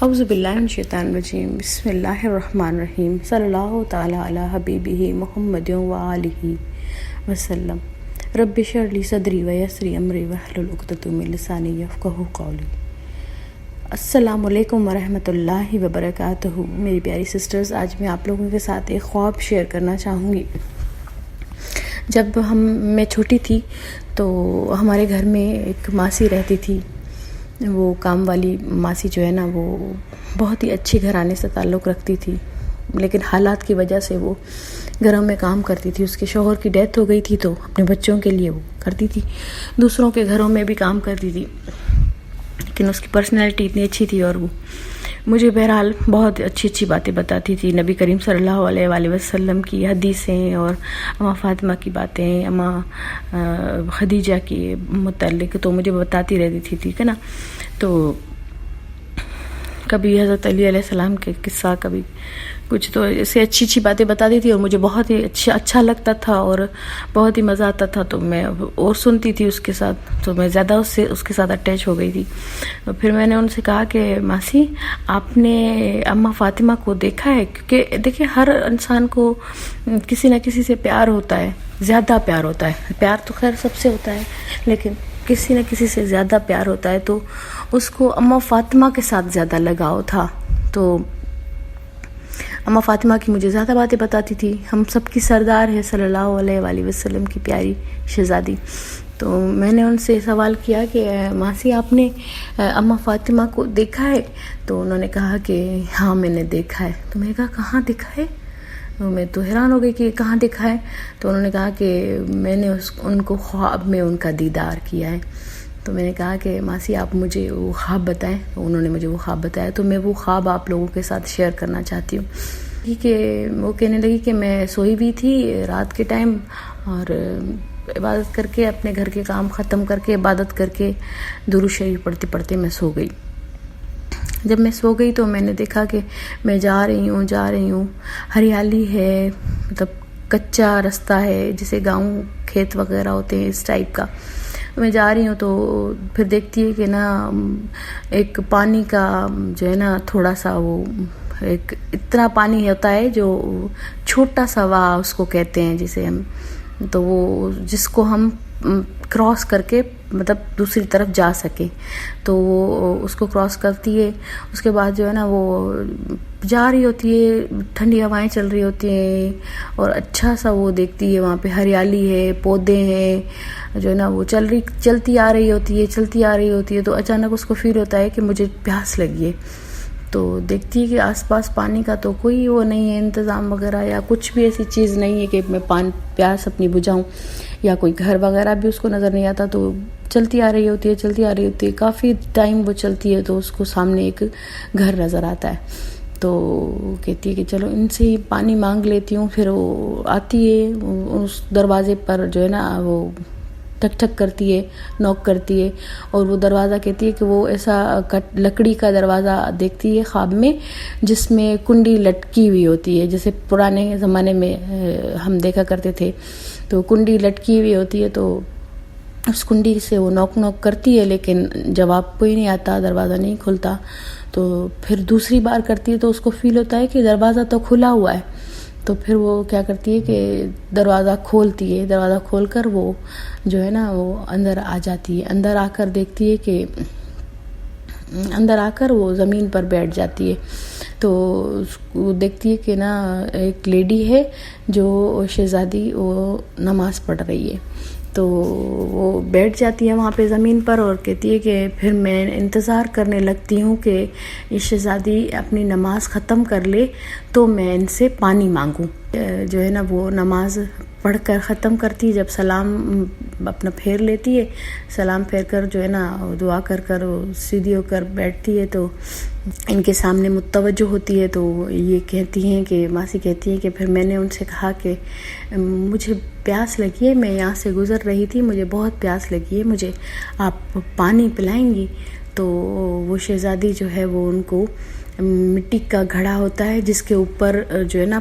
اعوذ باللہ من الشیطان الرجیم بسم اللہ الرحمن الرحیم صلی اللہ تعالی علی حبیبہ محمد وآلہ وسلم رب اشرح لی صدری ویسر لی امری واحلل عقدۃ من لسانی یفقہوا قولی۔ السلام علیکم ورحمۃ اللہ وبرکاتہ۔ میری پیاری سسٹرز، آج میں آپ لوگوں کے ساتھ ایک خواب شیئر کرنا چاہوں گی۔ جب میں چھوٹی تھی تو ہمارے گھر میں ایک ماسی رہتی تھی۔ وہ کام والی ماسی جو ہے نا، وہ بہت ہی اچھی گھرانے سے تعلق رکھتی تھی، لیکن حالات کی وجہ سے وہ گھروں میں کام کرتی تھی۔ اس کے شوہر کی ڈیتھ ہو گئی تھی تو اپنے بچوں کے لیے وہ کرتی تھی، دوسروں کے گھروں میں بھی کام کرتی تھی، لیکن اس کی پرسنالٹی اتنی اچھی تھی اور وہ مجھے بہرحال بہت اچھی اچھی باتیں بتاتی تھی، نبی کریم صلی اللہ علیہ وآلہ وسلم کی حدیثیں اور اماں فاطمہ کی باتیں، اماں خدیجہ کے متعلق تو مجھے بتاتی رہتی تھی، ٹھیک ہے نا۔ تو کبھی حضرت علی علیہ السلام کے قصہ، کبھی کچھ، تو ایسے اچھی اچھی باتیں بتاتی تھی اور مجھے بہت ہی اچھا لگتا تھا اور بہت ہی مزہ آتا تھا، تو میں اور سنتی تھی اس کے ساتھ، تو میں زیادہ اس کے ساتھ اٹیچ ہو گئی تھی۔ پھر میں نے ان سے کہا کہ ماسی، آپ نے اماں فاطمہ کو دیکھا ہے؟ کیونکہ دیکھیں، ہر انسان کو کسی نہ کسی سے پیار ہوتا ہے، زیادہ پیار ہوتا ہے، پیار تو خیر سب سے ہوتا ہے، لیکن کسی نہ کسی سے زیادہ پیار ہوتا ہے۔ تو اس کو اماں فاطمہ کے ساتھ زیادہ لگاؤ تھا، تو اماں فاطمہ کی مجھے زیادہ باتیں بتاتی تھی۔ ہم سب کی سردار ہے صلی اللہ علیہ وآلہ وسلم کی پیاری شہزادی۔ تو میں نے ان سے سوال کیا کہ ماسی، آپ نے اماں فاطمہ کو دیکھا ہے؟ تو انہوں نے کہا کہ ہاں میں نے دیکھا ہے۔ تو میں نے کہا کہاں دیکھا ہے؟ میں تو حیران ہو گئی کہ کہاں دیکھا ہے؟ تو انہوں نے کہا کہ میں نے ان کو خواب میں ان کا دیدار کیا ہے۔ تو میں نے کہا کہ ماسی، آپ مجھے وہ خواب بتائیں۔ تو انہوں نے مجھے وہ خواب بتایا، تو میں وہ خواب آپ لوگوں کے ساتھ شیئر کرنا چاہتی ہوں۔ کہ وہ کہنے لگی کہ میں سوئی بھی تھی رات کے ٹائم، اور عبادت کر کے، اپنے گھر کے کام ختم کر کے، عبادت کر کے، درود شریف پڑھتے پڑھتے میں سو گئی۔ جب میں سو گئی تو میں نے دیکھا کہ میں جا رہی ہوں، ہریالی ہے، مطلب کچا رستہ ہے، جسے گاؤں کھیت وغیرہ ہوتے ہیں اس ٹائپ کا۔ میں جا رہی ہوں تو پھر دیکھتی ہے کہ نا، ایک پانی کا جو ہے نا، تھوڑا سا وہ ایک اتنا پانی ہوتا ہے جو چھوٹا سا وا اس کو کہتے ہیں، جسے ہم، تو وہ جس کو ہم کراس کر کے مطلب دوسری طرف جا سکے، تو وہ اس کو کراس کرتی ہے۔ اس کے بعد جو ہے نا، وہ جا رہی ہوتی ہے، ٹھنڈی ہوائیں چل رہی ہوتی ہیں اور اچھا سا وہ دیکھتی ہے، وہاں پہ ہریالی ہے، پودے ہیں، جو ہے نا وہ چلتی آ رہی ہوتی ہے۔ تو اچانک اس کو فیل ہوتا ہے کہ مجھے پیاس لگی ہے۔ تو دیکھتی ہے کہ آس پاس پانی کا تو کوئی وہ نہیں ہے، انتظام وغیرہ یا کچھ بھی ایسی چیز نہیں ہے کہ میں پیاس اپنی بجھاؤں، یا کوئی گھر وغیرہ بھی اس کو نظر نہیں آتا۔ تو چلتی آ رہی ہوتی ہے، کافی ٹائم وہ چلتی ہے، تو اس کو سامنے ایک گھر نظر آتا ہے۔ تو کہتی ہے کہ چلو ان سے ہی پانی مانگ لیتی ہوں۔ پھر وہ آتی ہے، اس دروازے پر جو ہے نا، وہ ٹھک ٹھک کرتی ہے، نوک کرتی ہے، اور وہ دروازہ کہتی ہے کہ وہ ایسا لکڑی کا دروازہ دیکھتی ہے خواب میں، جس میں کنڈی لٹکی ہوئی ہوتی ہے، جیسے پرانے زمانے میں ہم دیکھا کرتے تھے، تو کنڈی لٹکی ہوئی ہوتی ہے۔ تو اس کنڈی سے وہ نوک کرتی ہے، لیکن جواب کوئی نہیں آتا، دروازہ نہیں کھلتا۔ تو پھر دوسری بار کرتی ہے تو اس کو فیل ہوتا ہے کہ دروازہ تو کھلا ہوا ہے۔ تو پھر وہ کیا کرتی ہے کہ دروازہ کھولتی ہے، دروازہ کھول کر وہ جو ہے نا، وہ اندر آ جاتی ہے۔ اندر آ کر دیکھتی ہے کہ اندر آ کر وہ زمین پر بیٹھ جاتی ہے۔ تو وہ دیکھتی ہے کہ نا، ایک لیڈی ہے جو شہزادی، وہ نماز پڑھ رہی ہے۔ تو وہ بیٹھ جاتی ہے وہاں پہ زمین پر اور کہتی ہے کہ پھر میں انتظار کرنے لگتی ہوں کہ یہ شہزادی اپنی نماز ختم کر لے تو میں ان سے پانی مانگوں۔ جو ہے نا، وہ نماز پڑھ کر ختم کرتی ہے، جب سلام اپنا پھیر لیتی ہے، سلام پھیر کر جو ہے نا، دعا کر وہ سیدھی ہو کر بیٹھتی ہے، تو ان کے سامنے متوجہ ہوتی ہے۔ تو یہ کہتی ہیں کہ ماسی کہتی ہیں کہ پھر میں نے ان سے کہا کہ مجھے پیاس لگی ہے، میں یہاں سے گزر رہی تھی، مجھے بہت پیاس لگی ہے، مجھے آپ پانی پلائیں گی؟ تو وہ شہزادی جو ہے، وہ ان کو مٹی کا گھڑا ہوتا ہے، جس کے اوپر جو ہے نا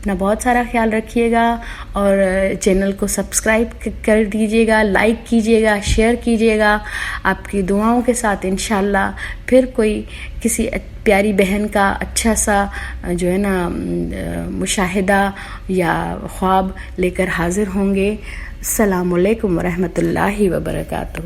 اپنا بہت سارا خیال رکھیے گا اور چینل کو سبسکرائب کر دیجیے گا، لائک کیجیے گا، شیئر کیجیے گا. آپ کی دعاؤں کے ساتھ انشاءاللہ پھر کوئی کسی پیاری بہن کا اچھا سا جو ہے نا مشاہدہ یا خواب لے کر حاضر ہوں گے. السلام علیکم ورحمۃ اللہ وبرکاتہ.